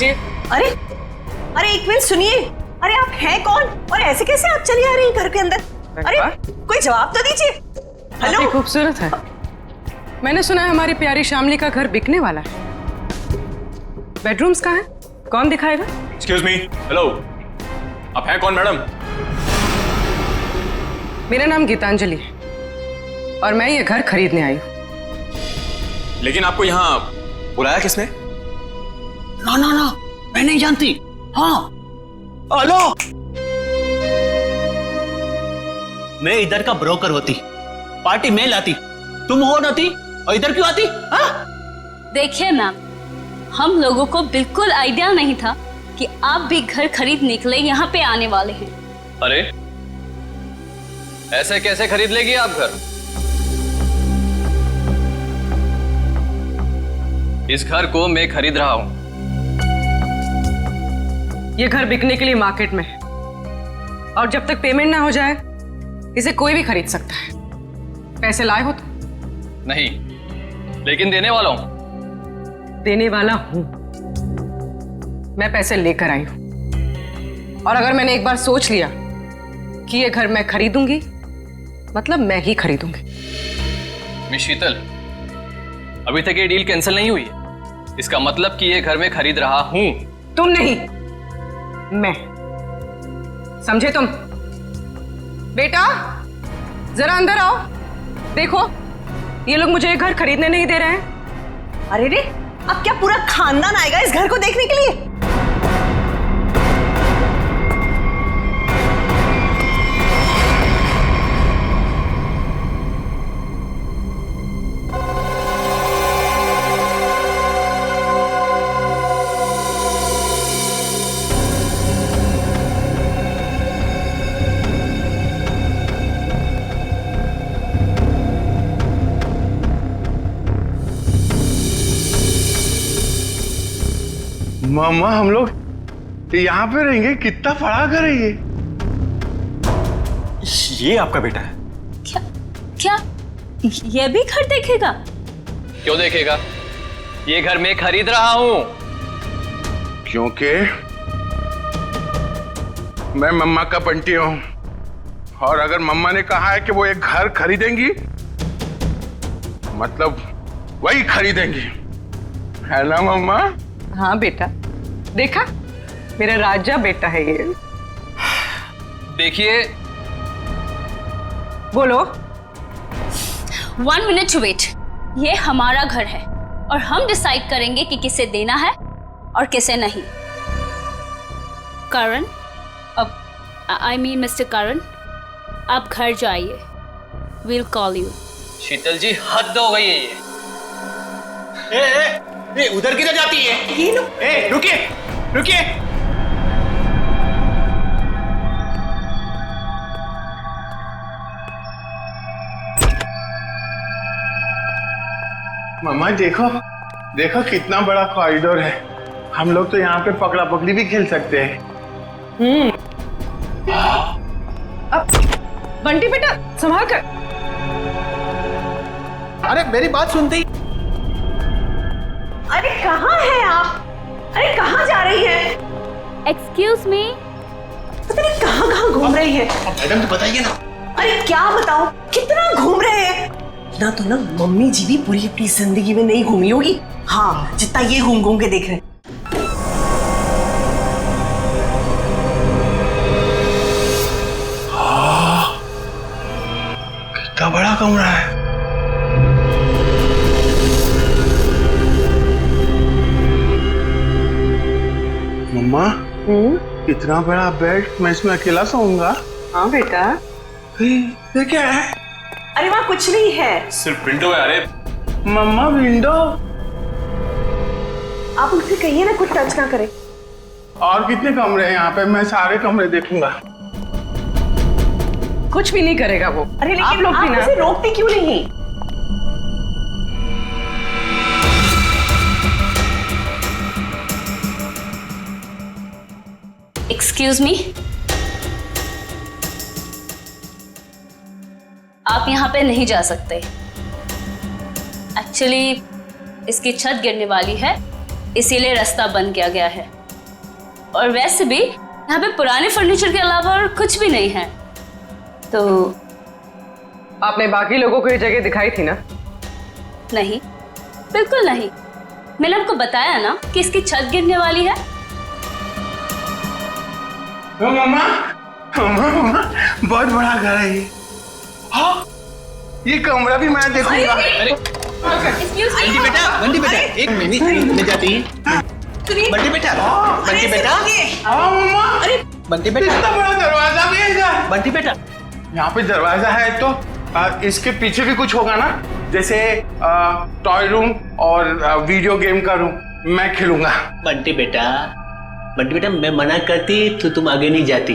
हटिए। अरे अरे एक मिनट सुनिए, अरे आप हैं कौन और ऐसे कैसे आप चली आ रही हैं घर के अंदर? अरे कोई जवाब तो दीजिए। हेलो, खूबसूरत है। मैंने सुना है हमारी प्यारी शामली का घर बिकने वाला है। बेडरूम्स कहाँ हैं? कौन दिखाएगा? एक्सक्यूज मी, हेलो, आप हैं कौन मैडम? मेरा नाम गीतांजलि है और मैं ये घर खरीदने आई हूँ। लेकिन आपको यहाँ बुलाया किसने? ना ना ना, मैं नहीं जानती। हाँ, हेलो, मैं इधर का ब्रोकर होती, पार्टी में लाती, तुम हो नाती और इधर क्यों आती? हाँ? देखिए मैम, हम लोगों को बिल्कुल आइडिया नहीं था कि आप भी घर खरीद निकले यहाँ पे आने वाले हैं। अरे ऐसे कैसे खरीद लेगी आप घर? इस घर को मैं खरीद रहा हूं। ये घर बिकने के लिए मार्केट में है और जब तक पेमेंट ना हो जाए इसे कोई भी खरीद सकता है। पैसे लाए हो तो? नहीं, लेकिन देने वाला हूं। देने वाला हूं। मैं पैसे लेकर आई हूं और अगर मैंने एक बार सोच लिया कि ये घर मैं खरीदूंगी, मतलब मैं ही खरीदूंगी। मिस शीतल, अभी तक ये डील कैंसिल नहीं हुई है। इसका मतलब कि ये घर मैं खरीद रहा हूं। तुम नहीं, मैं। समझे तुम? बेटा जरा अंदर आओ। देखो ये लोग मुझे घर खरीदने नहीं दे रहे हैं। अरे रे, अब क्या पूरा खानदान आएगा इस घर को देखने के लिए? मामा हम लोग यहाँ पे रहेंगे? कितना बड़ा घर है ये आपका बेटा है? क्या क्या ये भी घर देखेगा? क्यों देखेगा? ये घर मैं खरीद रहा हूं। क्योंकि मैं मम्मा का बंटी हूं और अगर मम्मा ने कहा है कि वो एक घर खरीदेंगी मतलब वही खरीदेंगी, है ना मम्मा? हाँ बेटा, देखा मेरा राजा बेटा है ये। देखिए, बोलो। 1 मिनट वेट। ये हमारा घर है और हम डिसाइड करेंगे कि किसे देना है और किसे नहीं। करण, अब आई मीन मिस्टर करण, आप घर जाइए। Will call you. Sheetal ji हद हो गई है ये। ए, उधर किधर जाती है? ये लो। ए, रुकिए रुकिए। मम्मा देखो देखो कितना बड़ा कॉरिडोर है। हम लोग तो यहाँ पे पकड़ा पकड़ी भी खेल सकते हैं। अब बंटी बेटा संभाल कर। अरे मेरी बात सुनते ही। अरे कहाँ हैं आप? अरे कहाँ जा रही हैं? Excuse me. पता नहीं कहाँ कहाँ घूम रही है। मैडम तो बताइए ना। अरे क्या बताऊं, कितना घूम रहे हैं ना। तो ना मम्मी जी भी पूरी अपनी जिंदगी में नहीं घूमी होगी, हाँ, जितना ये घूम घूम के देख रहे हैं। कितना बड़ा कमरा है। मम्मा इतना बड़ा बेड, मैं इसमें अकेला सोऊंगा? हाँ बेटा। ये क्या है? अरे वहाँ कुछ नहीं है, सिर्फ विंडो है। अरे मम्मा विंडो? आप उनसे कहिए ना कुछ टच ना करे। और कितने कमरे हैं यहाँ पे? मैं सारे कमरे देखूंगा। कुछ भी नहीं करेगा वो। अरे लेकिन आप लोग भी आप ना उसे रोकते क्यों नहीं? एक्सक्यूज मी, आप यहाँ पे नहीं जा सकते। एक्चुअली इसकी छत गिरने वाली है इसीलिए रास्ता बंद किया गया है। और वैसे भी यहाँ पे पुराने फर्नीचर के अलावा और कुछ भी नहीं है। तो आपने बाकी लोगों को ये जगह दिखाई थी ना? नहीं, बिल्कुल नहीं। मैंने आपको बताया ना कि इसकी छत गिरने वाली है। मम्मा मम्मा मम्मा बहुत बड़ा घर है ये। हाँ, ये कमरा भी मैं देखूंगा। बंटी बेटा एक मिनट ले जाती है। बंटी बेटा हाँ मम्मा, बंटी बेटा इतना बड़ा दरवाजा भी है इधर। बंटी बेटा यहाँ पे दरवाजा है तो इसके पीछे भी कुछ होगा ना, जैसे टॉय रूम और वीडियो गेम का रूम। मैं खेलूंगा। बंटी बेटा मैं मना करती तो तुम आगे नहीं जाती।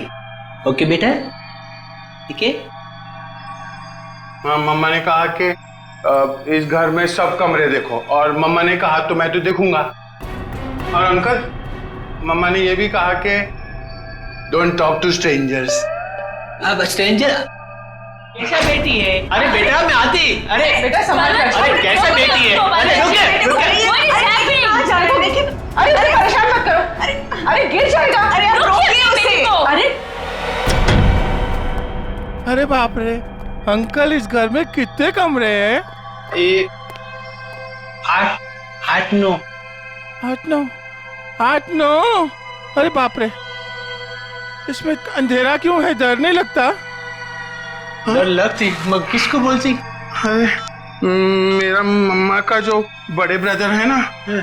ओके बेटा, ठीक है? हाँ, मम्मा ने कहा कि इस घर में सब कमरे देखो, और मम्मा ने कहा तो मैं तो देखूंगा। और अंकल, मम्मा ने ये भी कहा कि डोंट टॉक टू स्ट्रेंजर्स। अब स्ट्रेंजर कैसा बेटी है? अरे बेटा मैं आती। अरे बेटा संभाल कर। अरे कैसा बेटी है? अरे रुके अरे परेशान मत करो। अरे गिर जाएगा। अरे आप रोकिए उसे। अरे अरे बाप रे अंकल, इस घर में कितने कमरे हैं? एक 8-9 8-9। अरे बाप रे, इसमें अंधेरा क्यों है? डर नहीं लगता? डर लगती मगर किसको बोलती? अरे मेरा मम्मा का जो बड़े ब्रदर है ना,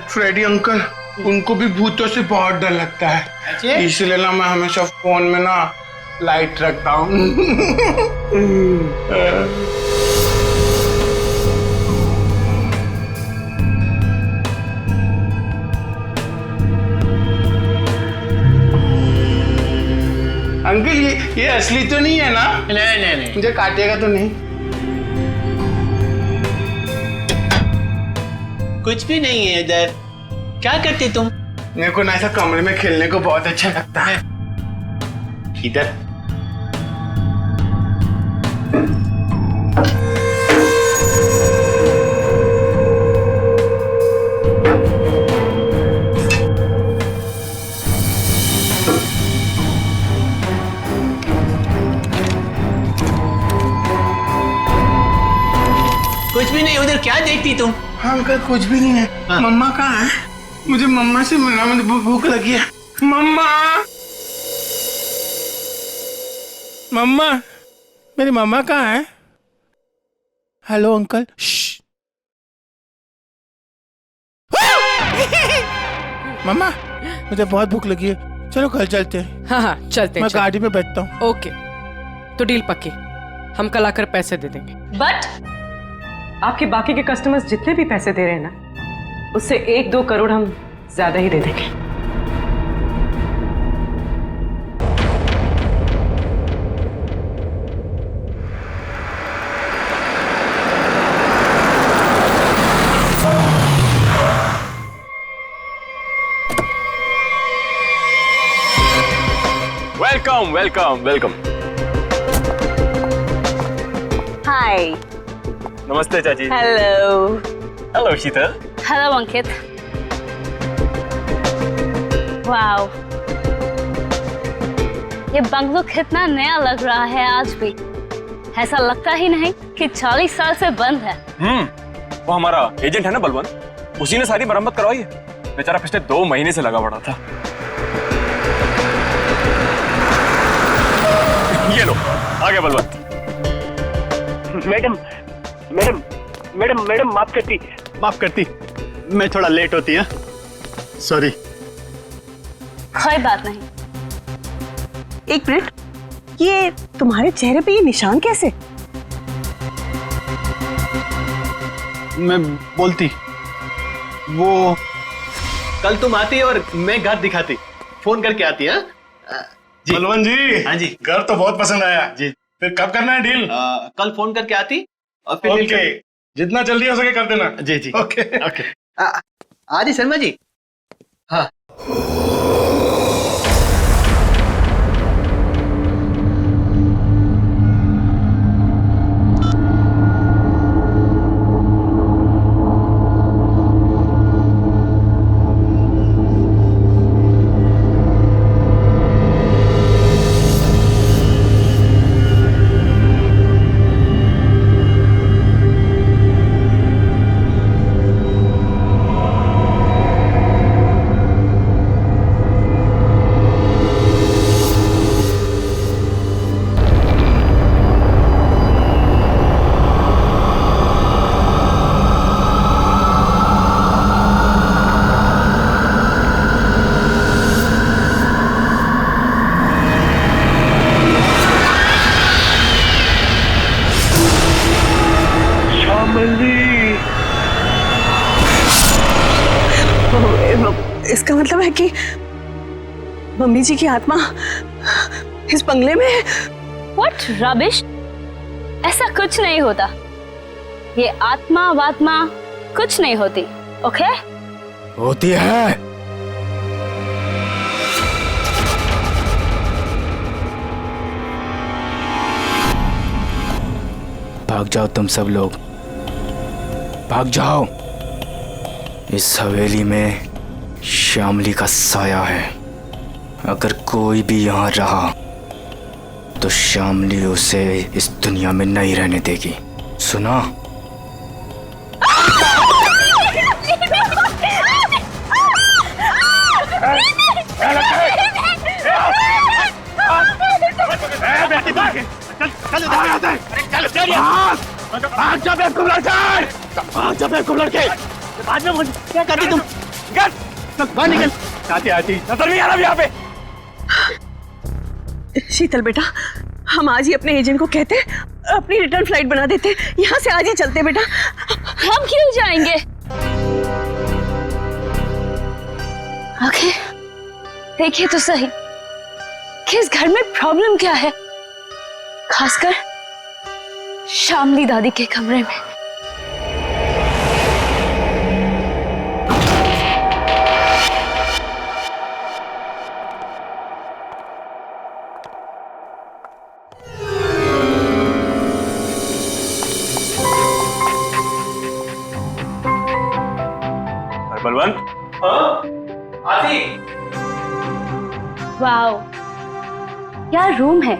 फ्रेडी अंकल, उनको भी भूतों से बहुत डर लगता है। इसलिए ना मैं हमेशा फोन में ना लाइट रखता हूँ। अंकल ये असली तो नहीं है ना? नहीं मुझे काटेगा तो नहीं? कुछ भी नहीं है इधर। क्या करते तुम? मेरे को ना ऐसा कमरे में खेलने को बहुत अच्छा लगता है। इधर कुछ भी नहीं। उधर क्या देखती तुम? हाँ अंकल, कुछ भी नहीं है। हाँ। मम्मा कहाँ है? मुझे मम्मा से मिलना, मुझे भूख लगी है। मम्मा मम्मा, मेरी मम्मा कहाँ है? Hello uncle. मम्मा, मुझे बहुत भूख लगी है, चलो घर चलते हैं। हाँ चलते हैं। मैं गाड़ी में बैठता हूँ। ओके, तो डील पक्की। हम कल आकर पैसे दे देंगे। बट आपके बाकी के कस्टमर्स जितने भी पैसे दे रहे हैं ना, उससे 1-2 करोड़ हम ज्यादा ही दे देंगे। Welcome welcome welcome. हाय। नमस्ते चाची। Hello. Hello Sheetal. Hello Ankit. Wow, ये बंगलो कितना नया लग रहा है आज भी। ऐसा लगता ही नहीं कि 40 साल से बंद है। वो हमारा एजेंट है ना बलवंत, उसी ने सारी मरम्मत करवाई है। बेचारा पिछले 2 महीने से लगा पड़ा था। ये लो आ गया बलवंत। मैडम माफ करती। मैं थोड़ा लेट होती है, सॉरी। कोई बात नहीं। एक मिनट, ये तुम्हारे चेहरे पे ये निशान कैसे? मैं बोलती वो कल तुम आती और मैं घर दिखाती, फोन करके आती है। बलवंत जी। हाँ जी। घर तो बहुत पसंद आया जी। फिर कब करना है डील? कल फोन करके आती और फिर डील ओके, जितना जल्दी हो सके कर देना। जी जी ओके ओके। आदि शर्मा जी। हाँ मतलब है कि मम्मी जी की आत्मा इस बंगले में है। व्हाट रबिश, ऐसा कुछ नहीं होता। ये आत्मा वात्मा कुछ नहीं होती, ओके? होती है। भाग जाओ तुम सब लोग, भाग जाओ। इस हवेली में श्यामली का साया है। अगर कोई भी यहाँ रहा तो श्यामली उसे इस दुनिया में नहीं रहने देगी, सुना? बाद में क्या करती तुम? बाहर निकल। आती नजर नहीं आ रहा यहाँ पे। शीतल बेटा, हम आज ही अपने एजेंट को कहते अपनी रिटर्न फ्लाइट बना देते, यहाँ से आज ही चलते बेटा। हम क्यों जाएंगे? ओके, देखिए तो सही कि इस घर में प्रॉब्लम क्या है, खासकर श्यामली दादी के कमरे में। बलवंत, आती। वाओ, क्या रूम है।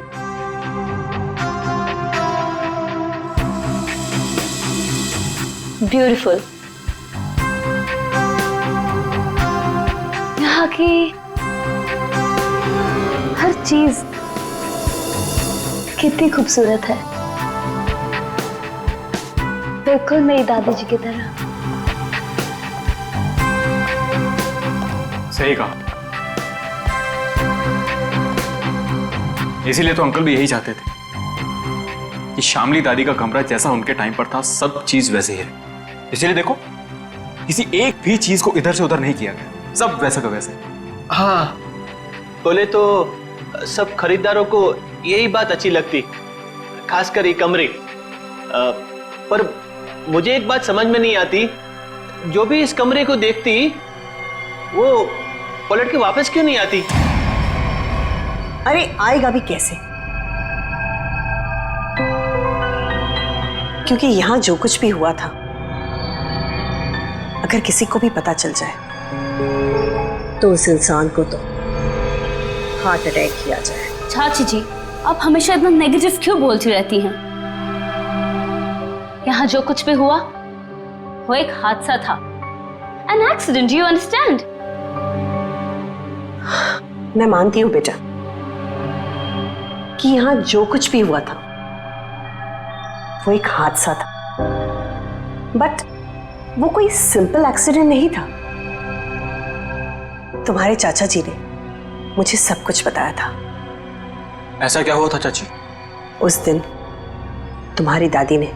ब्यूटीफुल। यहाँ की हर चीज कितनी खूबसूरत है, बिल्कुल मेरी दादी जी की तरह। सही कहा। इसीलिए तो अंकल भी यही चाहते थे कि श्यामली दादी का कमरा जैसा उनके टाइम पर था सब चीज वैसे ही रहे। इसीलिए देखो, किसी एक भी चीज को इधर से उधर नहीं किया गया, सब वैसा का वैसे। हाँ, बोले तो सब खरीदारों को यही बात अच्छी लगती, खासकर ये कमरे। पर मुझे एक बात समझ में नहीं आती, जो भी इस कमरे को देखती वो पलट के वापस क्यों नहीं आती? अरे आएगा भी कैसे, क्योंकि यहां जो कुछ भी हुआ था अगर किसी को भी पता चल जाए तो उस इंसान को तो हार्ट अटैक किया जाए। चाची जी, आप हमेशा इतना नेगेटिव क्यों बोलती रहती हैं? यहाँ जो कुछ भी हुआ वो एक हादसा था, एन एक्सीडेंट, यू अंडरस्टैंड? मैं मानती हूं बेटा कि यहां जो कुछ भी हुआ था वो एक हादसा था, बट वो कोई सिंपल एक्सीडेंट नहीं था। तुम्हारे चाचा जी ने मुझे सब कुछ बताया था। ऐसा क्या हुआ था चाची? उस दिन तुम्हारी दादी ने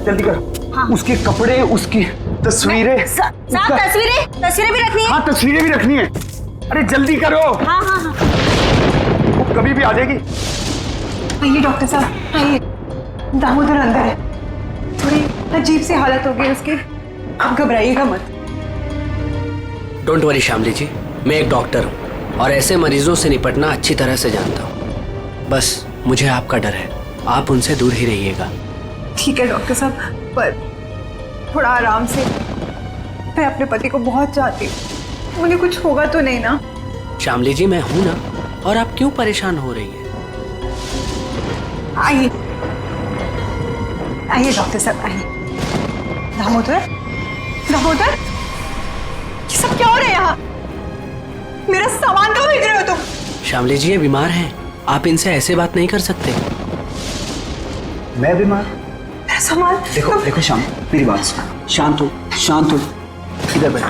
जल्दी करो। हाँ। उसके कपड़े, उसकी तस्वीरें, तस्वीरें भी रखनी है। हाँ, तस्वीरें भी रखनी है। अरे जल्दी करो। हाँ हाँ हाँ, वो कभी भी आ जाएगी। आइए डॉक्टर साहब, आइए। दामोदर अंदर है, थोड़ी अजीब सी हालत हो गई उसकी, आप घबराइएगा मत। डोंट वरी श्यामली जी, मैं एक डॉक्टर हूँ और ऐसे मरीजों से निपटना अच्छी तरह से जानता हूँ। बस मुझे आपका डर है, आप उनसे दूर ही रहिएगा। ठीक है डॉक्टर साहब, पर थोड़ा आराम से। मैं अपने पति को बहुत चाहती हूँ, उन्हें कुछ होगा तो नहीं ना? श्यामली जी, मैं हूं ना, और आप क्यों परेशान हो रही हैं? आइए आइए डॉक्टर साहब, आइए। दामोदर, दामोदर, ये सब क्या हो रहा है यहाँ? मेरा सामान कहाँ भेज रहे हो तुम? श्यामली जी ये बीमार हैं, आप इनसे ऐसे बात नहीं कर सकते। मैं बीमार? मेरा सामान देखो देखो श्याम, मेरी बात सुनो, शांत हो, शांत हो, इधर बैठो,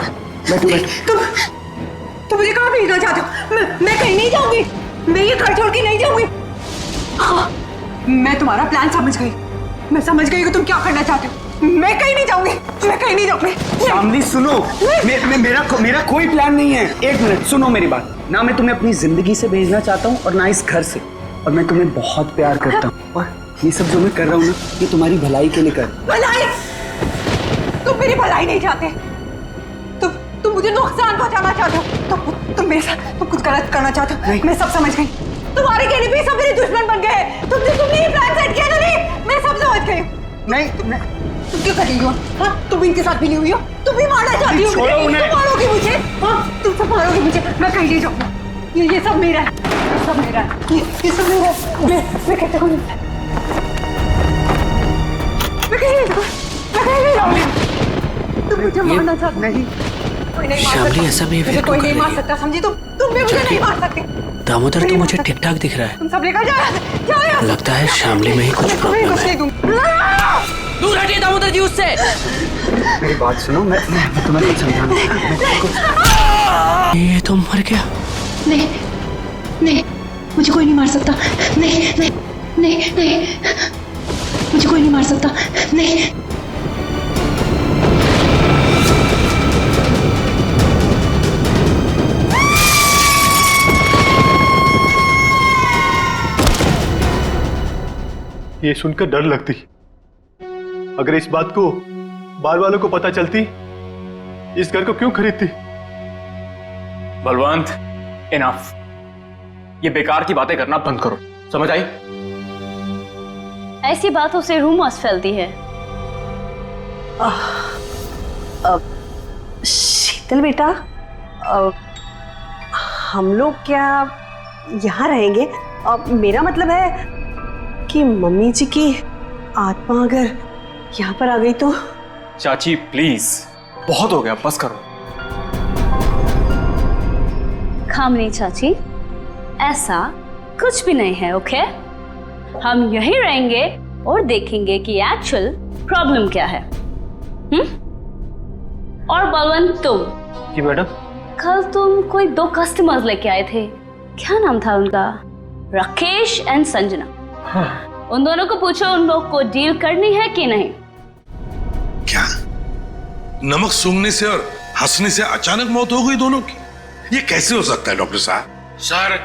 बैठो बैठो। तुम मुझे कहाँ भेजना चाहते हो? मैं कहीं नहीं जाऊंगी, मैं ये घर छोड़ के नहीं जाऊंगी। हाँ, मैं तुम्हारा प्लान समझ गई, मैं समझ गई कि तुम क्या करना चाहते हो। मैं कहीं नहीं जाऊंगी, मैं कहीं नहीं जाऊंगी। शामली सुनो, मेरा कोई प्लान नहीं है। एक मिनट सुनो मेरी बात। ना मैं तुम्हें अपनी जिंदगी से भेजना चाहता हूँ और ना इस घर से, और मैं तुम्हें बहुत प्यार करता हूँ, और ये सब जो मैं कर रहा हूँ ना, ये तुम्हारी भलाई के लिए कर। भलाई? तुम मेरी भलाई नहीं चाहते, तुम मुझे नुकसान पहुंचाना चाहते हो, तुम मेरे साथ तुम कुछ गलत करना चाहते हो। मैं सब समझ गई, तुम्हारे कहने पे सब मेरे दुश्मन बन गए हैं। तुमने ये प्लान सेट किया था। नहीं, मैं सब समझ गई। नहीं तुम क्यों कर रही हो? हाँ, तुम इनके साथ भी नहीं हुई हो, तुम भी मारना चाहती हो। तुम मारोगी मुझे? हाँ, तुम सब मारोगी मुझे। मैं कहीं नहीं जाऊंगी, ये सब मेरा है, ये सब मेरा है, ये सब मेरा है। मैं कहते हूँ मैं कहीं नहीं जाऊंगी। तुम मुझे मारना चाहती नहीं। श्यामली ऐसा बिहेवियर कोई नहीं मार सकता, समझी? तुम भी मुझे नहीं मार सकती। दामोदर तो मुझे ठीक ठाक दिख रहा है। तुम सब लेकर जाओ। लगता है श्यामली में ही कुछ प्रॉब्लम है। दूर हटिए दामोदर जी उससे। मेरी बात सुनो, मैं तुम्हें कुछ समझाना। ये तो मर गया। नहीं नहीं, मुझे कोई नहीं मार सकता। नहीं नहीं नहीं नहीं, मुझे कोई नहीं मार सकता। नहीं। ये सुनकर डर लगती, अगर इस बात को बार वालों को पता चलती, इस घर को क्यों खरीदती? बलवंत, इनफ। ये बेकार की बातें करना बंद करो, समझ आई? ऐसी बातों से रूमर्स फैलती है। शीतल बेटा, हम लोग क्या यहाँ रहेंगे? मेरा मतलब है कि मम्मी जी की आत्मा अगर यहाँ पर आ गई तो। चाची प्लीज, बहुत हो गया, बस करो। खामनी चाची, ऐसा कुछ भी नहीं है, ओके? हम यहीं रहेंगे और देखेंगे कि एक्चुअल प्रॉब्लम क्या है। और बलवंत, तुम जी मैडम। कल तुम कोई 2 कस्टमर्स लेके आए थे, क्या नाम था उनका? राकेश एंड संजना। हाँ। उन दोनों को पूछो उन लोग को डील करनी है कि नहीं। क्या नमक सूंघने से और हंसने से अचानक मौत हो गई दोनों की? ये कैसे हो सकता है डॉक्टर साहब? सर,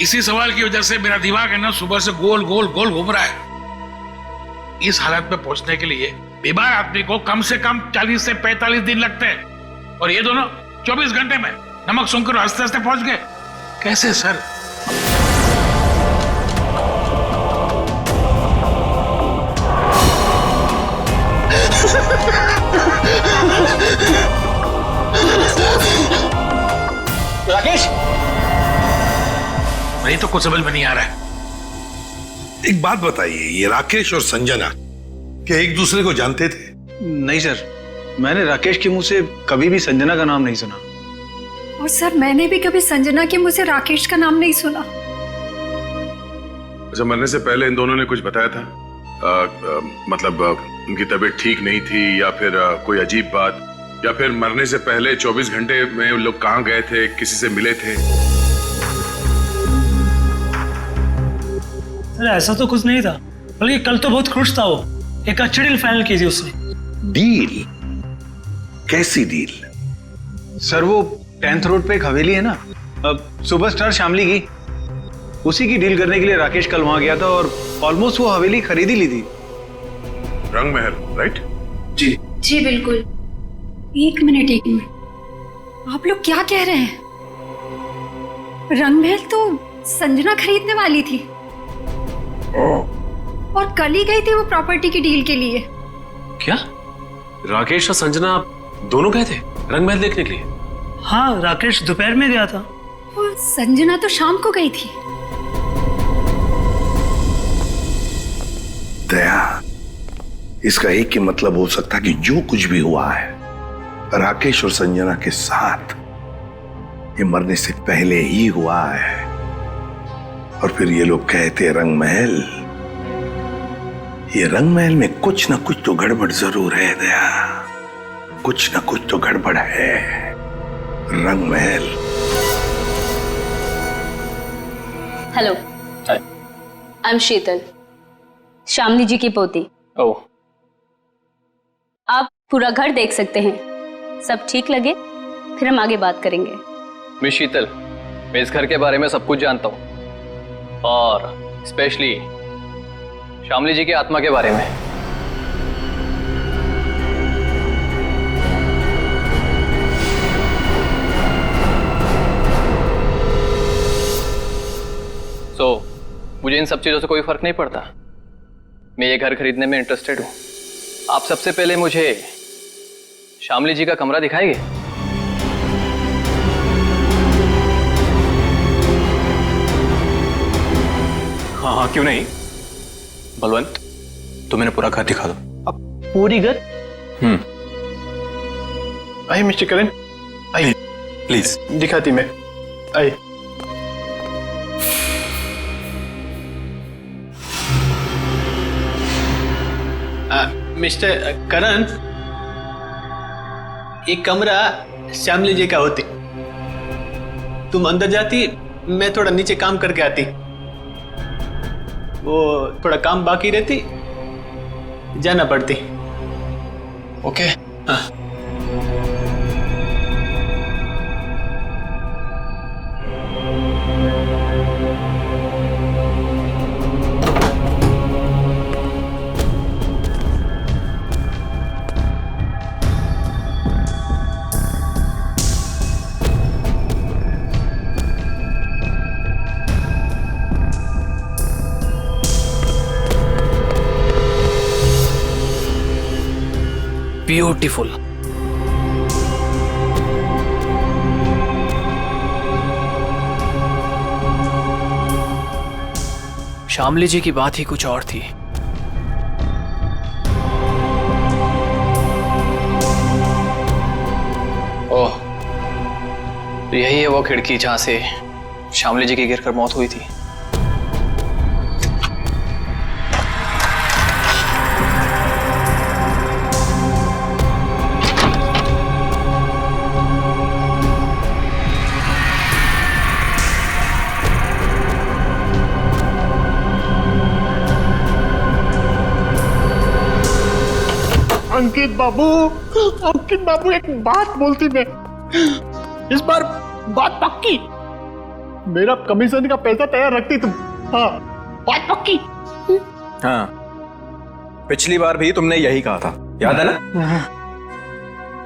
इसी सवाल की वजह से मेरा दिमाग है ना सुबह से गोल गोल गोल घूम रहा है। इस हालत में पहुंचने के लिए बीमार आदमी को कम से कम 40 से 45 दिन लगते हैं, और ये दोनों 24 घंटे में नमक सूंघकर हंसते हंसते पहुंच गए। कैसे सर? राकेश, नहीं तो कुछ समझ में नहीं आ रहा है। एक बात बताइए, ये राकेश और संजना क्या एक दूसरे को जानते थे? नहीं सर, मैंने राकेश के मुंह से कभी भी संजना का नाम नहीं सुना। और सर, मैंने भी कभी संजना के मुंह से राकेश का नाम नहीं सुना। अच्छा, मरने से पहले इन दोनों ने कुछ बताया था? मतलब उनकी तबीयत ठीक नहीं थी, या फिर कोई अजीब बात, या फिर मरने से पहले 24 घंटे में लोग कहाँ गए थे, किसी से मिले थे? सर ऐसा तो कुछ नहीं था, बल्कि कल तो बहुत खुश था वो। एक अच्छी डील फाइनल की थी उसने। डील? कैसी डील? सर, वो 10th रोड पे एक हवेली है ना, सुपरस्टार श्यामली की, उसी की डील करने के लिए राकेश कल वहां गया था और ऑलमोस्ट वो हवेली खरीद ही ली थी। रंग महल, राइट? जी जी बिल्कुल। एक मिनट, आप लोग क्या कह रहे हैं? रंगमहल तो संजना खरीदने वाली थी और कल ही गई थी वो प्रॉपर्टी की डील के लिए। क्या राकेश और संजना दोनों गए थे रंगमहल देखने के लिए? हाँ, राकेश दोपहर में गया था और संजना तो शाम को गई थी। दया, इसका एक ही मतलब हो सकता कि जो कुछ भी हुआ है राकेश और संजना के साथ, ये मरने से पहले ही हुआ है। और फिर ये लोग कहते रंग महल, ये रंग महल में कुछ ना कुछ तो गड़बड़ जरूर है दया, कुछ ना कुछ तो गड़बड़ है। रंग महल। हेलो, आई एम शीतल, शामली जी की पोती। ओह, आप पूरा घर देख सकते हैं, सब ठीक लगे फिर हम आगे बात करेंगे। मिस शीतल, मैं इस घर के बारे में सब कुछ जानता हूँ, और स्पेशली शामली जी की आत्मा के बारे में। तो मुझे इन सब चीजों से कोई फर्क नहीं पड़ता, मैं ये घर खरीदने में इंटरेस्टेड हूँ। आप सबसे पहले मुझे शामली जी का कमरा दिखाएंगे? हाँ हाँ, क्यों नहीं। बलवंत, तुम मैंने पूरा घर दिखा दो। अब पूरी घर? आइए मिस्टर करण, आइए प्लीज। दिखाती मैं, आइए। मिस्टर करण, ये कमरा श्यामली जी का होती। तुम अंदर जाती, मैं थोड़ा नीचे काम करके आती, वो थोड़ा काम बाकी रहती, जाना पड़ती। ओके। हाँ। ब्यूटीफुल। शामली जी की बात ही कुछ और थी। ओह, तो यही है वो खिड़की जहां से शामली जी की गिरकर मौत हुई थी। अंकित बाबू एक बात बोलती मैं, इस बार बात पक्की। मेरा कमीशन का पैसा तैयार रखती तुम। हाँ, बात पक्की। हाँ, पिछली बार भी तुमने यही कहा था, याद है ना?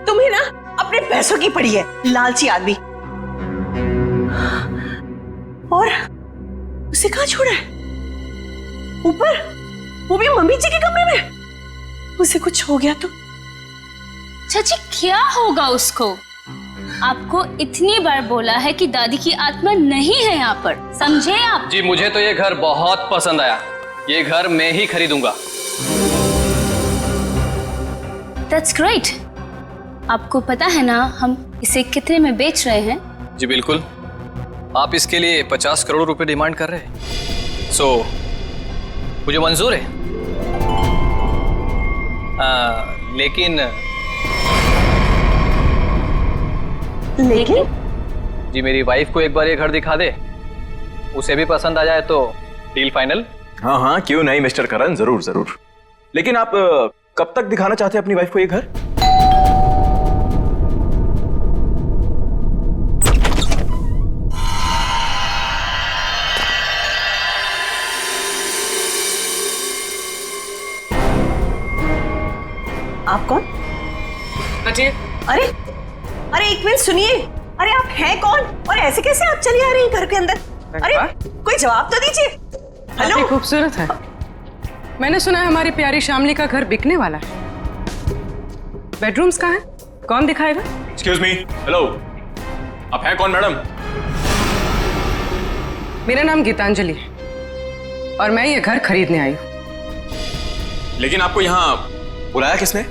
तुम्हें ना अपने पैसों की पड़ी है, लालची आदमी। और उसे कहाँ छोड़ा है? ऊपर, वो भी मम्मी जी के कमरे में। उसे कुछ हो गया तो? चाची, क्या होगा उसको? आपको इतनी बार बोला है कि दादी की आत्मा नहीं है यहाँ पर, समझे आप? जी, मुझे तो ये घर बहुत पसंद आया, ये घर मैं ही खरीदूंगा। That's great। आपको पता है ना हम इसे कितने में बेच रहे हैं? जी बिल्कुल, आप इसके लिए 50 करोड़ रुपए डिमांड कर रहे हैं, सो मुझे मंजूर है। लेकिन जी, मेरी वाइफ को एक बार ये घर दिखा दे, उसे भी पसंद आ जाए तो डील फाइनल। हाँ हाँ, क्यों नहीं मिस्टर करण, जरूर जरूर। लेकिन आप कब तक दिखाना चाहते हैं अपनी वाइफ को ये घर? आप कौन? हटिए। अरे अरे एक मिनट सुनिए, अरे आप हैं कौन और ऐसे कैसे आप चली आ रही हैं घर के अंदर? अरे कोई जवाब तो दीजिए। हेलो, काफी खूबसूरत है। मैंने सुना है हमारी प्यारी शामली का घर बिकने वाला है। बेडरूम्स कहाँ हैं? कौन दिखाएगा? एक्सक्यूज मी, हेलो, आप हैं कौन मैडम? मेरा नाम गीतांजलि है और मैं ये घर खरीदने आई हूँ। लेकिन आपको यहाँ बुलाया किसने?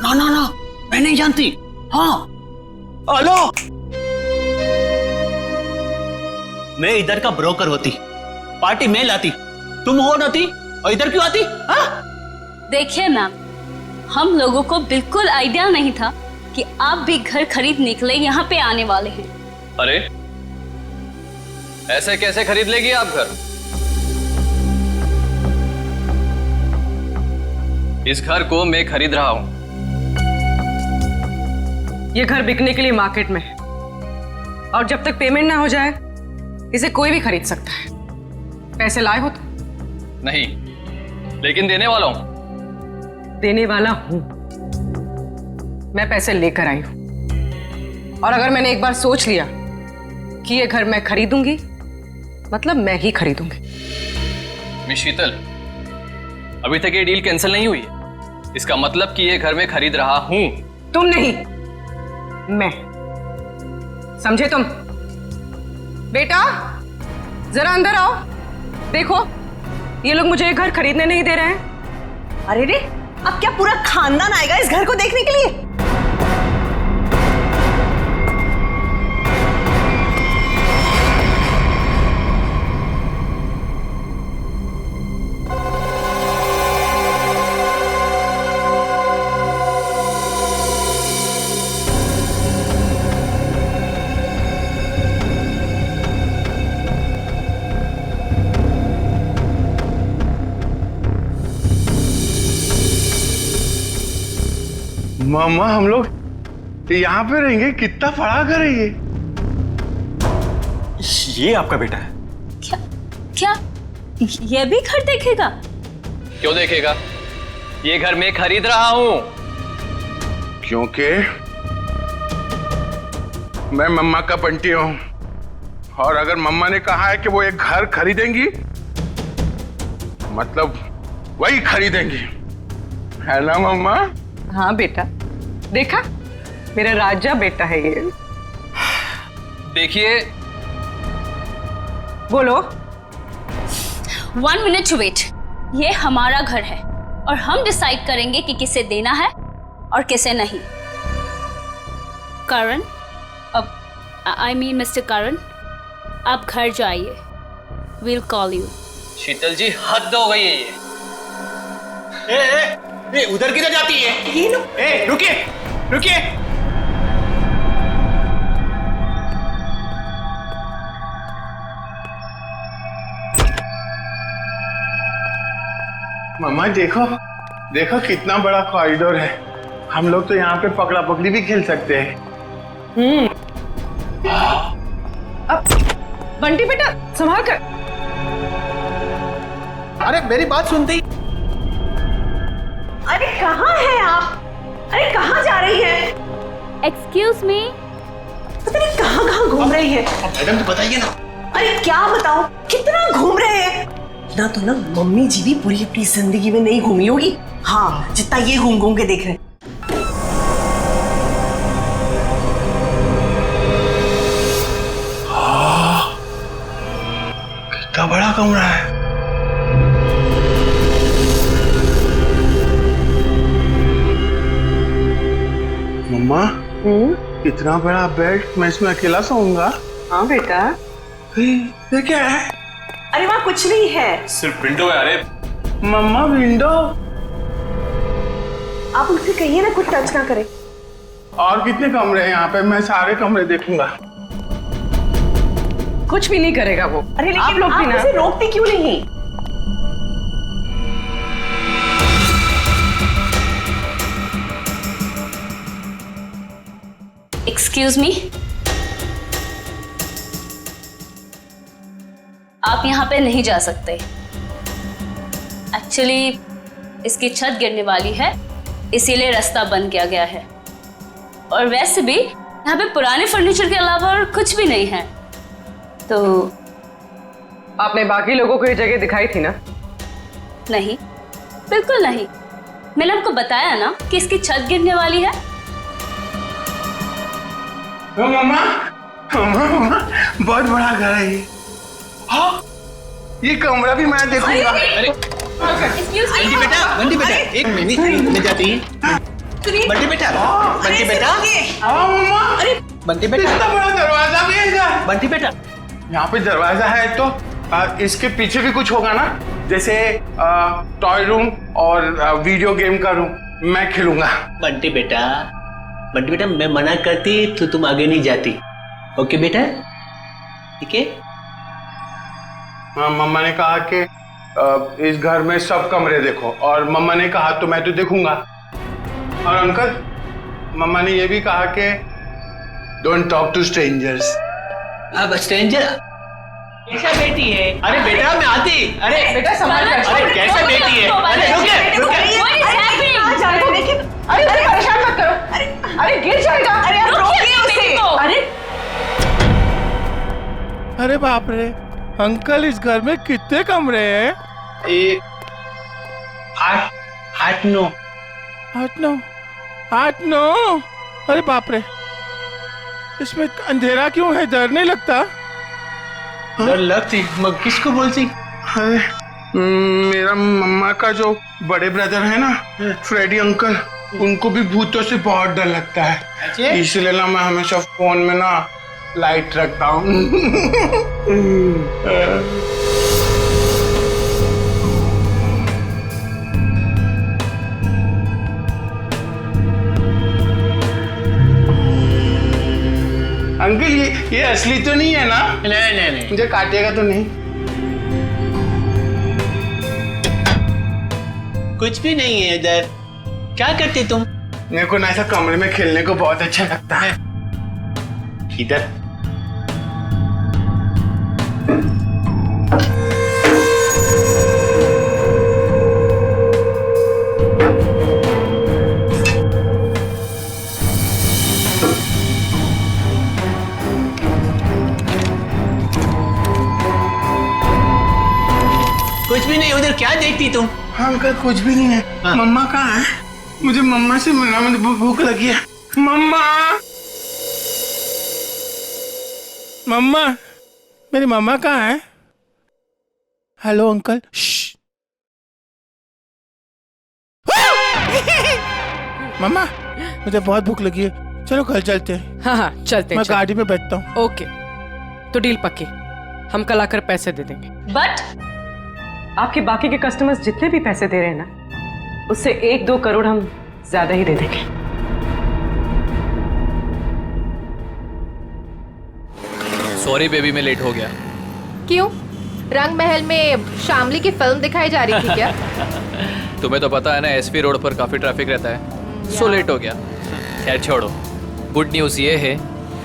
ना ना ना, मैं नहीं जानती। हाँ, हेलो, मैं इधर का ब्रोकर होती, पार्टी मैं लाती, तुम हो नाती और इधर क्यों आती? देखिए मैम, हम लोगों को बिल्कुल आइडिया नहीं था कि आप भी घर खरीद निकले यहाँ पे आने वाले हैं। अरे ऐसे कैसे खरीद लेगी आप घर? इस घर को मैं खरीद रहा हूं। ये घर बिकने के लिए मार्केट में है और जब तक पेमेंट ना हो जाए इसे कोई भी खरीद सकता है। पैसे लाए हो तुम? नहीं, लेकिन देने वाला हूं। देने वाला हूं। मैं पैसे लेकर आई हूं और अगर मैंने एक बार सोच लिया कि ये घर मैं खरीदूंगी मतलब मैं ही खरीदूंगी। मिस शीतल, अभी तक ये डील कैंसिल नहीं हुई है। इसका मतलब कि ये घर मैं खरीद रहा हूं। तुम नहीं, मैं। समझे तुम? बेटा जरा अंदर आओ। देखो ये लोग मुझे घर खरीदने नहीं दे रहे हैं। अरे रे, अब क्या पूरा खानदान आएगा इस घर को देखने के लिए? मम्मा हम लोग यहाँ पे रहेंगे? कितना बड़ा घर है ये? ये आपका बेटा है? क्या ये भी घर देखेगा? क्यों देखेगा? ये घर मैं खरीद रहा हूं। क्योंकि मैं मम्मा का बंटी हूं और अगर मम्मा ने कहा है कि वो एक घर खरीदेंगी मतलब वही खरीदेंगी, है ना मम्मा? हाँ बेटा, देखा मेरा राजा बेटा है ये। देखिए, बोलो। 1 मिनट टू वेट। ये हमारा घर है और हम डिसाइड करेंगे कि किसे देना है और किसे नहीं। करण, अब आई मीन मिस्टर करण, आप घर जाइए। Will call you. Sheetal ji हद हो गई है ये। ए, उधर किधर जाती है? ये लो। ए, रुकिए रुकिए। मम्मा देखो देखो कितना बड़ा कॉरिडोर है। हम लोग तो यहाँ पे पकड़ा पकड़ी भी खेल सकते हैं। अब बंटी बेटा संभाल कर। अरे मेरी बात सुनती। अरे कहाँ हैं आप? अरे कहाँ जा रही है? Excuse me. पता नहीं कहाँ कहाँ घूम रही है। मैडम तो बताइए ना। अरे क्या बताऊं, कितना घूम रहे हैं ना। तो ना मम्मी जी भी पूरी अपनी जिंदगी में नहीं घूमी होगी, हाँ, जितना ये घूम घूम के देख रहे हैं। कितना बड़ा कमरा है। मम्मा इतना बड़ा बेड, मैं इसमें अकेला सोऊंगा? हाँ बेटा। ये क्या है? अरे वहाँ कुछ नहीं है, सिर्फ विंडो है। अरे मम्मा विंडो? आप उनसे कहिए ना कुछ टच ना करें। और कितने कमरे हैं यहाँ पे? मैं सारे कमरे देखूंगा। कुछ भी नहीं करेगा वो। अरे लेकिन आप लोग भी ना उसे रोकते क्यों नहीं? एक्सक्यूज मी, आप यहाँ पे नहीं जा सकते। एक्चुअली इसकी छत गिरने वाली है, इसीलिए रास्ता बंद किया गया है। और वैसे भी यहाँ पे पुराने फर्नीचर के अलावा और कुछ भी नहीं है। तो आपने बाकी लोगों को ये जगह दिखाई थी ना? नहीं, बिल्कुल नहीं। मैंने आपको बताया ना कि इसकी छत गिरने वाली है। मम्मा मम्मा मम्मा बहुत बड़ा घर है ये। हाँ, ये कमरा भी मैं देखूंगा। अरे बंटी बेटा, बंटी बेटा, एक मिनट में जाती है। बंटी बेटा, बंटी बेटा, हाँ मम्मा। बंटी बेटा, इतना बड़ा दरवाजा भी है इधर। बंटी बेटा, यहाँ पे दरवाजा है तो इसके पीछे भी कुछ होगा ना, जैसे टॉय रूम और वीडियो गेम का रूम। मैं खेलूंगा। बंटी बेटा मैं मना करती तो तुम आगे नहीं जाती। ओके बेटा, ठीक है? हाँ, मम्मा ने कहा कि इस घर में सब कमरे देखो, और मम्मा ने कहा तो मैं तो देखूंगा। और अंकल, मम्मा ने ये भी कहा कि डोंट टॉक टू स्ट्रेंजर्स। अब स्ट्रेंजर कैसा बेटी है? अरे बेटा मैं आती। अरे बेटा संभाल कर। अरे कैसे बेटी है? अरे रुके। अरे परेशान मत करो। अरे गिर जाएगा। अरे आप रोकिए उसे। अरे बाप रे अंकल, इस घर में कितने कमरे हैं? 8-9। अरे बाप रे, इसमें अंधेरा क्यों है? डर नहीं लगता? डर लगती मगर किसको बोलती? अरे मेरा मम्मा का जो बड़े ब्रदर है ना, फ्रेडी अंकल, उनको भी भूतों से बहुत डर लगता है। इसलिए ना मैं हमेशा फोन में ना लाइट रखता हूँ। अंकल ये असली तो नहीं है ना? नहीं। मुझे काटेगा तो नहीं? कुछ भी नहीं है इधर। क्या करते तुम? मेरे को ना ऐसा कमरे में खेलने को बहुत अच्छा लगता है। इधर कुछ भी नहीं। उधर क्या देखती तुम? हाँ अंकल, कुछ भी नहीं है। हाँ। मम्मा कहाँ है? मुझे मम्मा से मिलना, मुझे भूख लगी है। मम्मा, मेरी मम्मा कहाँ है? Hello uncle. मम्मा, मुझे बहुत भूख लगी है, चलो घर चलते हैं। हाँ चलते हैं। मैं गाड़ी में बैठता हूँ। ओके, तो डील पक्की, हम कल आकर पैसे दे देंगे। बट आपके बाकी के कस्टमर्स जितने भी पैसे दे रहे हैं ना, उससे 1-2 करोड़ हम ज्यादा ही दे देंगे। सॉरी बेबी, मैं लेट हो गया। क्यों? रंग महल में शामली की फिल्म दिखाई जा रही थी क्या? तुम्हें तो पता है ना, एसपी रोड पर काफी ट्रैफिक रहता है, सो लेट हो गया। खैर छोड़ो, गुड न्यूज ये है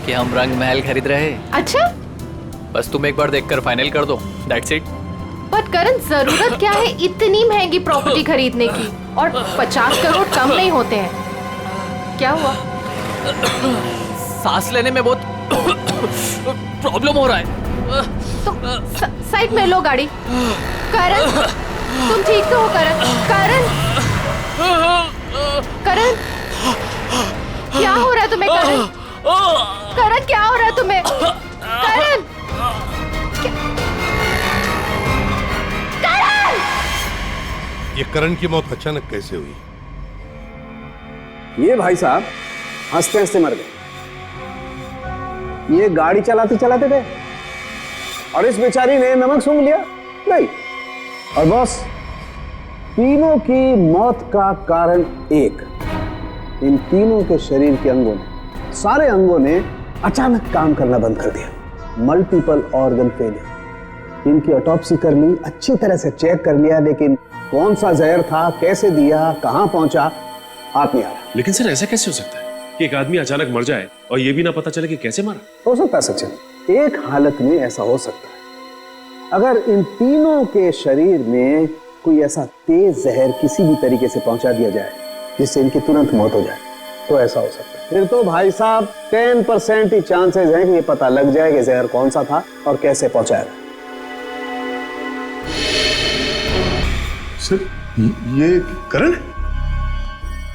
कि हम रंग महल खरीद रहे हैं। अच्छा, बस तुम एक बार देखकर फाइनल कर दो, दैट्स इट। बट करण, जरूरत क्या है इतनी महंगी प्रॉपर्टी खरीदने की? और 50 करोड़ कम नहीं होते हैं। क्या हुआ? सांस लेने में बहुत प्रॉब्लम हो रहा है। तो साइड में लो गाड़ी। करण, तुम ठीक तो हो? करण, क्या हो रहा है तुम्हें? करण, क्या हो रहा है तुम्हें? करण, ये करण की मौत अचानक कैसे हुई? ये भाई साहब हंसते हंसते मर गए। ये गाड़ी चलाते चलाते थे और इस बेचारी ने नमक सूंघ लिया। नहीं, और बॉस, तीनों की मौत का कारण एक, इन तीनों के शरीर के अंगों ने, सारे अंगों ने अचानक काम करना बंद कर दिया। Multiple organ failure. इनकी ऑटोप्सी कर ली, अच्छी तरह से चेक कर लिया, लेकिन कौन सा जहर था, कैसे दिया, कहां पहुंचा, हाथ नहीं आ रहा। लेकिन सर ऐसा कैसे हो सकता है कि एक आदमी अचानक मर जाए और ये भी ना पता चले कि कैसे मरा? हो सकता है सचिन, एक हालत में ऐसा हो सकता है, अगर इन तीनों के शरीर में कोई ऐसा तेज जहर किसी भी तरीके से पहुंचा दिया जाए जिससे इनकी तुरंत मौत हो जाए, तो ऐसा हो सकता है। फिर तो भाई साहब 10% ही चांसेस हैं कि ये पता लग जाए कि जहर कौन सा था और कैसे पहुंचाया। सर, ये करण,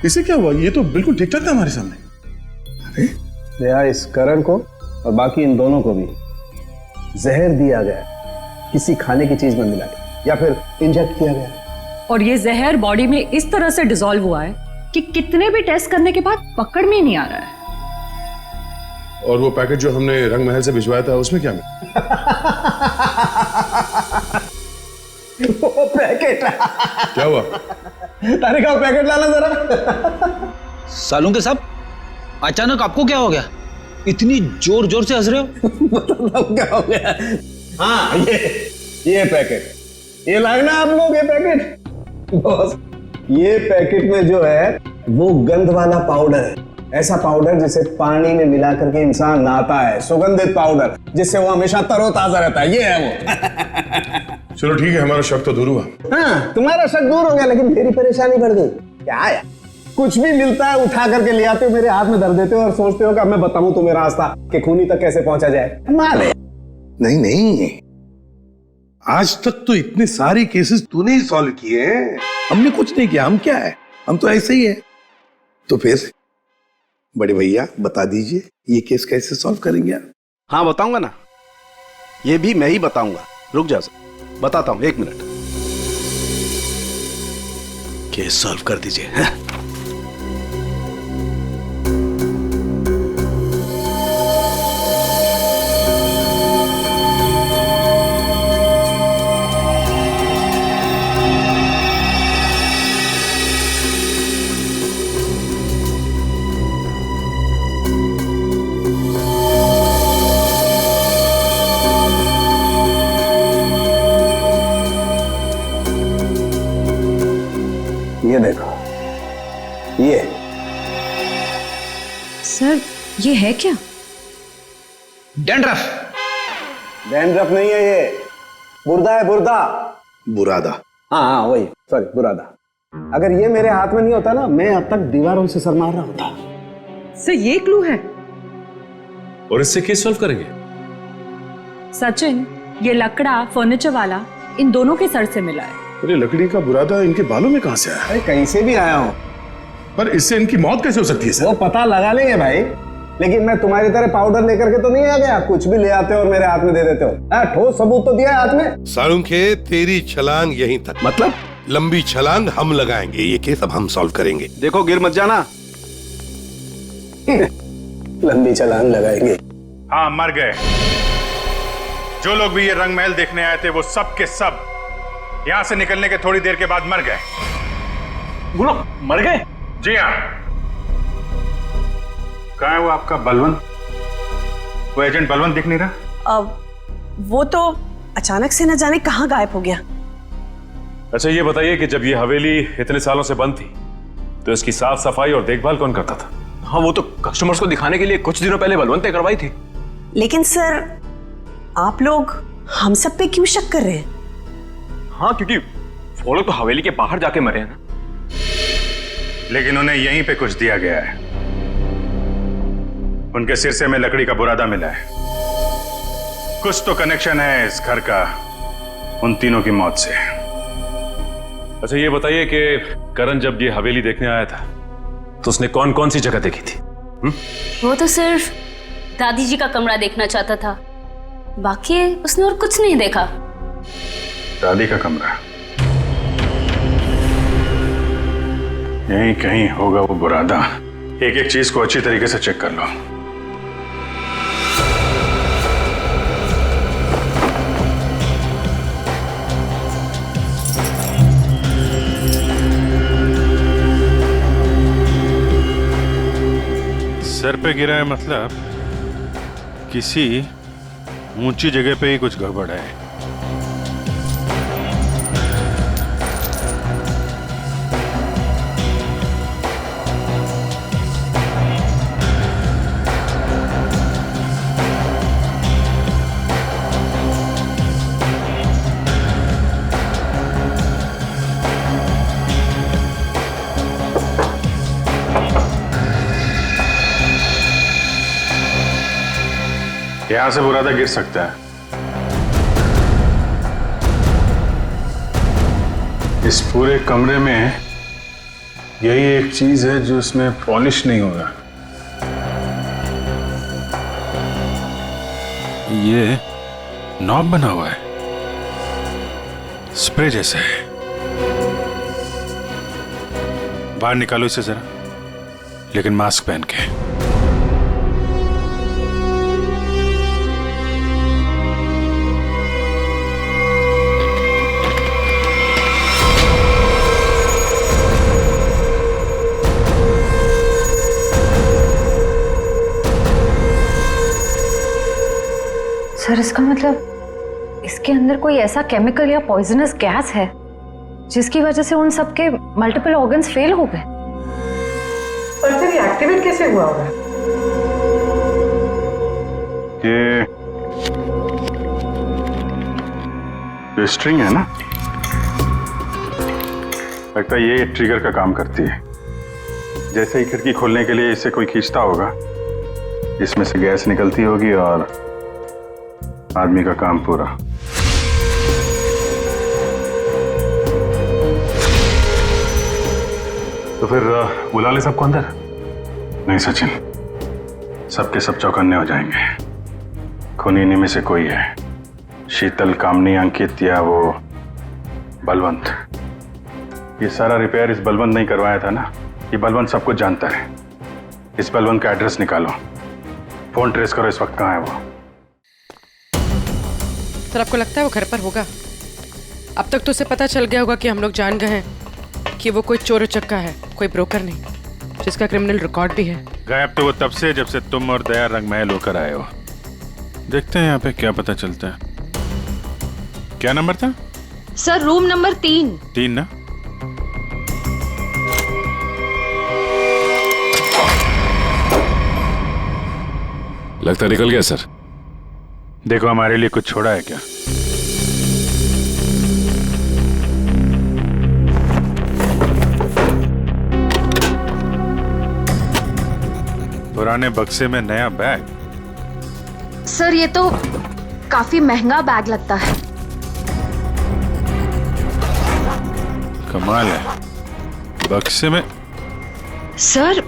इसे क्या हुआ? ये तो बिल्कुल ठीक ठाक था हमारे सामने। अरे इस करण को और बाकी इन दोनों को भी जहर दिया गया, किसी खाने की चीज में मिला के या फिर इंजेक्ट किया गया। और ये जहर बॉडी में इस तरह से डिसॉल्व हुआ है कि कितने भी टेस्ट करने के बाद पकड़ में नहीं आ रहा है। और वो पैकेट जो हमने रंग महल से भिजवाया था उसमें क्या मिला? वो पैकेट क्या हुआ? तारे का पैकेट लाना जरा। सालू के साहब, अचानक आपको क्या हो गया? इतनी जोर जोर से हंस रहे हो? बताओ क्या हो गया? हाँ, ये पैकेट, ये लागना आप लोग, ये पैकेट। बॉस, ये पैकेट में जो है वो गंध वाला पाउडर है। ऐसा पाउडर जिसे पानी में मिला करके इंसान नहाता है, सुगंधित पाउडर जिससे वो हमेशा तरोताजा रहता है, ये है वो। चलो ठीक है, हमारा शक तो दूर हुआ। हाँ, तुम्हारा शक दूर हो गया, लेकिन मेरी परेशानी बढ़ गई। क्या है, कुछ भी मिलता है उठा करके ले आते हो, मेरे हाथ में धर देते हो और सोचते हो कि अब मैं बताऊं तुम्हें रास्ता कि खूनी तक कैसे पहुंचा जाए। माले नहीं नहीं, आज तक तो इतने सारे केसेस तूने ही सॉल्व किए हैं, हमने कुछ नहीं किया। हम क्या है, हम तो ऐसे ही है। तो फिर बड़े भैया बता दीजिए ये केस कैसे सॉल्व करेंगे आप? हाँ बताऊंगा ना, ये भी मैं ही बताऊंगा। रुक जा, बताता हूं, 1 मिनट। केस सॉल्व कर दीजिए। हाँ? ये देखो, ये सर ये है क्या? डैंड्रफ। डैंड्रफ नहीं है, ये बुर्दा है, बुर्दा। बुरादा। हाँ हाँ वही, सॉरी, बुरादा। अगर ये मेरे हाथ में नहीं होता ना, मैं अब तक दीवारों से सर मार रहा होता। सर ये क्लू है और इससे केस सॉल्व करेंगे? सचिन, ये लकड़ा फर्नीचर वाला इन दोनों के सर से मिला है। अरे लकड़ी का बुरादा इनके बालों में कहां से आया? अरे कहीं से भी आया हूं, पर इससे इनकी मौत कैसे हो सकती है सर? वो पता लगा लेंगे भाई, लेकिन मैं तुम्हारी तरह पाउडर लेकर के तो नहीं आ गया, कुछ भी ले आते हो और मेरे हाथ में दे देते हो। ठोस सबूत तो दिया है हाथ में। सालुंखे, तेरी छलांग यहीं तक। मतलब? लंबी छलांग हम लगाएंगे, ये केस अब हम सॉल्व करेंगे। देखो गिर मत जाना। लंबी छलांग लगाएंगे? हाँ, मर गए। जो लोग भी ये रंग महल देखने आए थे वो सब के सब यहां से निकलने के थोड़ी देर के बाद मर गए। बोलो, मर गए? जी हाँ। कहाँ है वो आपका बलवंत? वो एजेंट बलवंत दिख नहीं रहा। वो तो अचानक से न जाने कहाँ गायब हो गया। अच्छा ये बताइए कि जब ये हवेली इतने सालों से बंद थी तो इसकी साफ सफाई और देखभाल कौन करता था? हाँ, वो तो कस्टमर्स को दिखाने के लिए कुछ दिनों पहले बलवंत ने करवाई थी। लेकिन सर, आप लोग हम सब पे क्यों शक कर रहे हैं? हाँ, क्योंकि वो लोग तो हवेली के बाहर जाके मरे हैं ना। लेकिन उन्हें यहीं पे कुछ दिया गया है। उनके सिरसे में लकड़ी का बुरादा मिला है। कुछ तो कनेक्शन है इस घर का उन तीनों की मौत से। अच्छा ये बताइए कि करण जब ये हवेली देखने आया था तो उसने कौन कौन सी जगह देखी थी? वो तो सिर्फ दादी जी का कमरा देखना चाहता था, बाकी उसने और कुछ नहीं देखा। दादी का कमरा? यहीं कहीं होगा वो बुरादा। एक एक चीज को अच्छी तरीके से चेक कर लो। सर पे गिरा है, मतलब किसी ऊंची जगह पे ही कुछ गड़बड़ है। यहां से बुरादा गिर सकता है। इस पूरे कमरे में यही एक चीज है जो इसमें पॉलिश नहीं होगा। ये नॉब बना हुआ है, स्प्रे जैसा है। बाहर निकालो इसे जरा, लेकिन मास्क पहन के। सर इसका मतलब इसके अंदर कोई ऐसा केमिकल या पॉइजनस गैस है जिसकी वजह से उन सबके मल्टीपल ऑर्गन्स फेल हो गए। पर फिर ये एक्टिवेट कैसे हुआ होगा? ये स्ट्रिंग है ना, लगता है ये ट्रिगर का काम करती है। जैसे ही खिड़की खोलने के लिए इसे कोई खींचता होगा, इसमें से गैस निकलती होगी और आदमी का काम पूरा। तो फिर बुला ले सबको अंदर। नहीं सचिन, सबके सब चौकन्ने हो जाएंगे। खूनी इन्हीं में से कोई है, शीतल, कामनी, अंकित या वो बलवंत। ये सारा रिपेयर इस बलवंत नहीं करवाया था ना। ये बलवंत सब कुछ जानता है। इस बलवंत का एड्रेस निकालो, फोन ट्रेस करो, इस वक्त कहाँ है वो। सर आपको लगता है वो घर पर होगा? अब तक तो उसे पता चल गया होगा कि हम लोग जान गए हैं कि वो कोई चोर उचक्का है, कोई ब्रोकर नहीं, जिसका क्रिमिनल रिकॉर्ड भी है। गायब तो वो तब से जब से तुम और दया रंग महल होकर आए हो। देखते हैं यहाँ पे क्या पता चलता है। क्या नंबर था? Sir room number 3। 3 ना? लगता निकल गया सर। देखो हमारे लिए कुछ छोड़ा है क्या? पुराने बक्से में नया बैग? सर ये तो काफी महंगा बैग लगता है। कमाल है, बक्से में। सर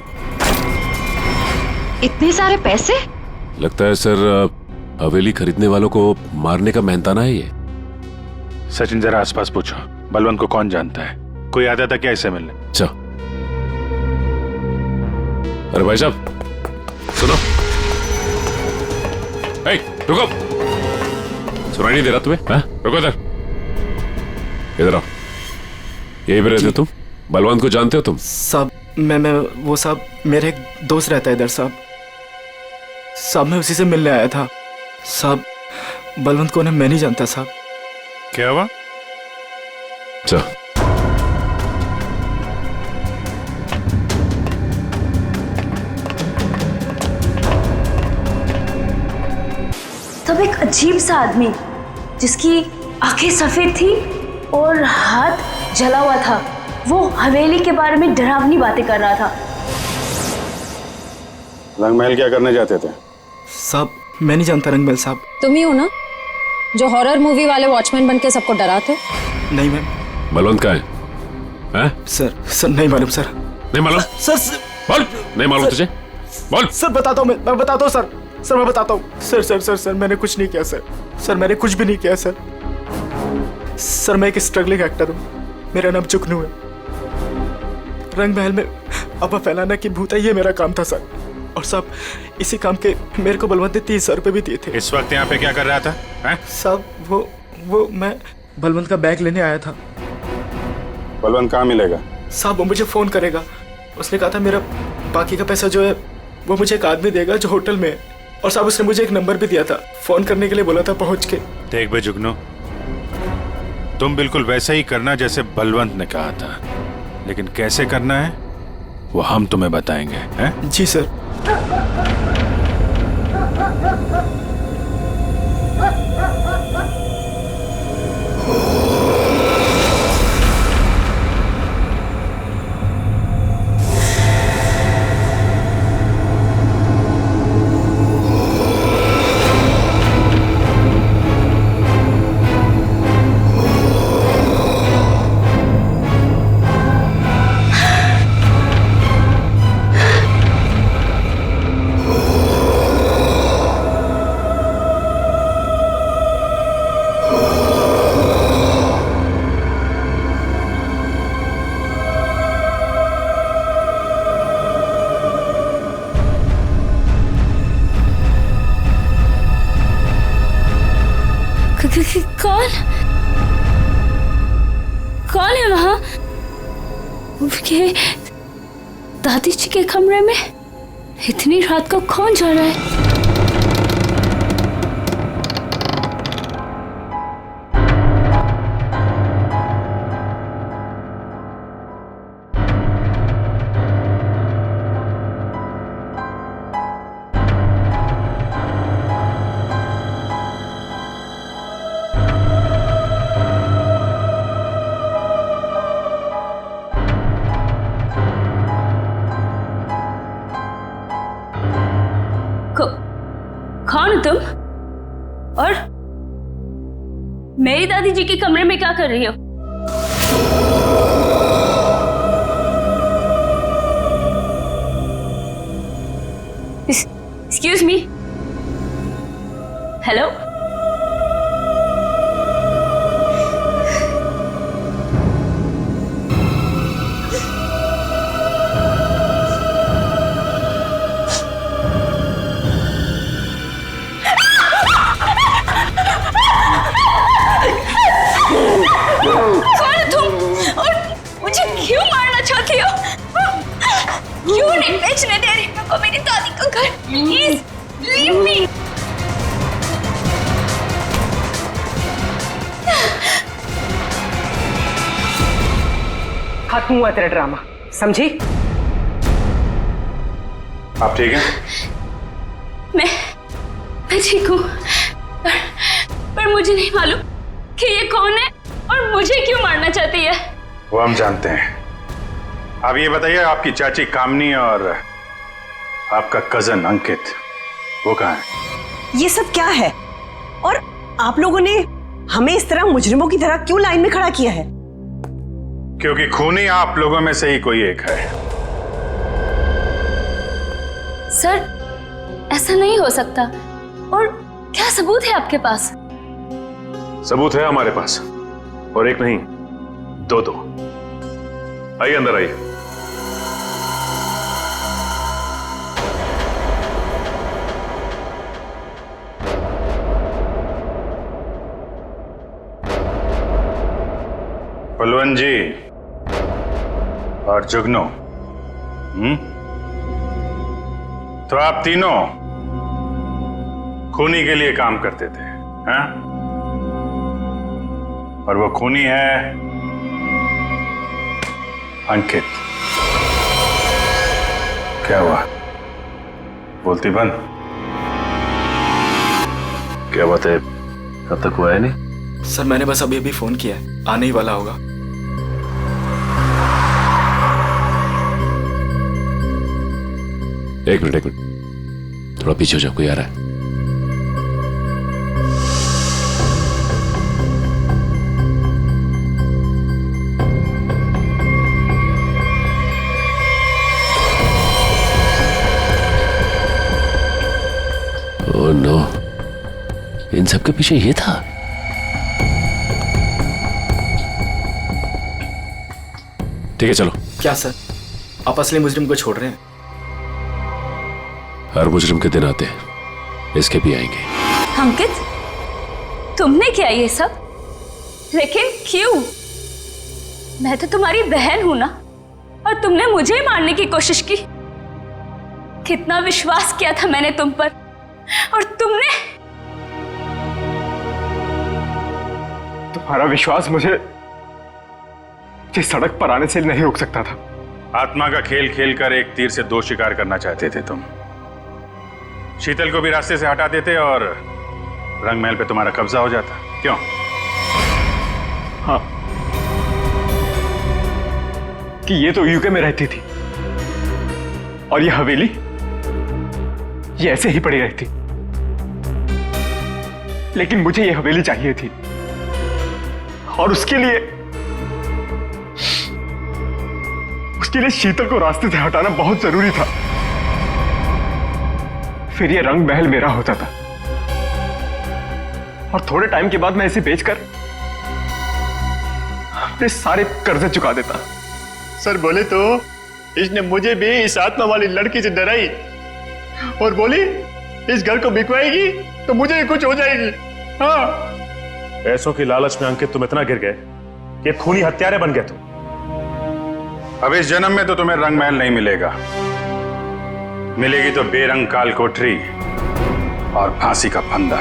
इतने सारे पैसे? लगता है सर हवेली खरीदने वालों को मारने का मेहनताना है ये। सचिन जरा आसपास पूछो, बलवंत को कौन जानता है? कोई आता था क्या इसे मिलने? अच्छा। अरे भाई साहब सुनो। ए, रुको, सुनाई नहीं दे रहा तुम्हें? हाँ? रुको इधर, इधर आओ। यही पे रहते तुम? बलवंत को जानते हो तुम? साहब मैं वो साहब मेरे एक दोस्त रहता है इधर साहब मैं उसी से मिलने आया था साहब। बलवंत को मैं नहीं जानता साहब। क्या हुआ? अच्छा, तब एक अजीब सा आदमी जिसकी आंखें सफेद थी और हाथ जला हुआ था, वो हवेली के बारे में डरावनी बातें कर रहा था। रंगमहल क्या करने जाते थे? साहब मैं नहीं जानता रंगमहल साहब। तुम ही हो ना जो हॉरर मूवी वाले वॉचमैन बन के सबको डराते? नहीं मैम। बलवंत कहाँ है? हैं? सर नहीं मालूम सर। नहीं मालूम? सर बोल, नहीं मालूम तुझे? बोल। सर बताता हूँ, मैं बताता हूँ सर मैं बताता हूँ। सर मैंने कुछ नहीं किया सर मैंने कुछ भी नहीं किया सर मैं एक स्ट्रगलिंग एक्टर हूँ, मेरा नाम जुगनू है। रंगमहल में अफवाह फैलाना कि भूत है, ये मेरा काम था सर। और साहब इसी काम के मेरे को बलवंत ने 30,000 रुपए भी दिए थे। इस वक्त यहाँ पे क्या कर रहा था? साहब वो मैं बलवंत का बैग लेने आया था। बलवंत कहाँ मिलेगा? साहब वो मुझे फोन करेगा। उसने कहा था मेरा बाकी का पैसा जो है वो मुझे एक आदमी देगा जो होटल में है। और साहब उसने मुझे एक नंबर भी दिया था, फोन करने के लिए बोला था पहुंच के। देख बे जुगनू, तुम बिल्कुल वैसा ही करना जैसे बलवंत ने कहा था, लेकिन कैसे करना है वो हम तुम्हें बताएंगे। हैं? जी सर। कौन है वहां? के दादी जी के कमरे में इतनी रात को कौन जा रहा है? मेरी दादी जी के कमरे में क्या कर रही हो? Excuse me. हेलो? कौन तुम और मुझे क्यों मारना चाहती हो? क्यों नहीं बेचने दे रही मेरे को मेरी दादी का घर? Please leave me. खत्म हुआ तेरा ड्रामा, समझी? आप ठीक हैं? मैं ठीक हूँ, पर मुझे नहीं मालूम कि ये कौन है और मुझे क्यों मारना चाहती है। वो हम जानते हैं। आप ये बताइए, आपकी चाची कामनी और आपका कजन अंकित वो कहाँ है? ये सब क्या है? और आप लोगों ने हमें इस तरह मुजरिमों की तरह क्यों लाइन में खड़ा किया है? क्योंकि खूनी आप लोगों में से ही कोई एक है। सर, ऐसा नहीं हो सकता। और क्या सबूत है आपके पास? सबूत है हमारे पास, और एक नहीं दो। आइए अंदर आइए। बलवन जी और जुगनू, तो आप तीनों खूनी के लिए काम करते थे, हैं? और वो खूनी है अंकित। क्या हुआ? बोलती बंद? क्या बात है, अब तक हुआ है नहीं? सर मैंने बस अभी अभी फोन किया है, आने ही वाला होगा। एक मिनट थोड़ा पीछे हो जाओ, कोई आ रहा है। ओह नो, इन सब के पीछे ये था। ठीक है चलो। क्या सर, आप असली मुजरिम को छोड़ रहे हैं? हर मुजरिम के दिन आते हैं, इसके भी आएंगे। अंकित, तुमने किया ये सब? लेकिन क्यों? मैं तो तुम्हारी बहन हूं ना, और तुमने मुझे मारने की कोशिश की। कितना विश्वास किया था मैंने तुम पर, और तुमने। तुम्हारा विश्वास मुझे सड़क पर आने से नहीं रोक सकता था। आत्मा का खेल खेलकर एक तीर से दो शिकार करना चाहते थे तुम। शीतल को भी रास्ते से हटा देते और रंग महल पे तुम्हारा कब्जा हो जाता। क्यों? हाँ, कि ये तो यूके में रहती थी और ये हवेली ये ऐसे ही पड़ी रहती, लेकिन मुझे ये हवेली चाहिए थी और उसके लिए शीतल को रास्ते से हटाना बहुत जरूरी था। फिर ये रंग महल मेरा होता था और थोड़े टाइम के बाद मैं इसे बेचकर अपने सारे कर्जे चुका देता। सर बोले तो इसने मुझे भी इस आत्मा वाली लड़की से डराई और बोली इस घर को बिकवाएगी तो मुझे ही कुछ हो जाएगी। हाँ, पैसों की लालच में अंकित तुम इतना गिर गए कि खूनी हत्यारे बन गए तुम। अब इस जन्म में तो तुम्हें रंग महल नहीं मिलेगा, मिलेगी तो बेरंग काल कोठरी और फांसी का फंदा।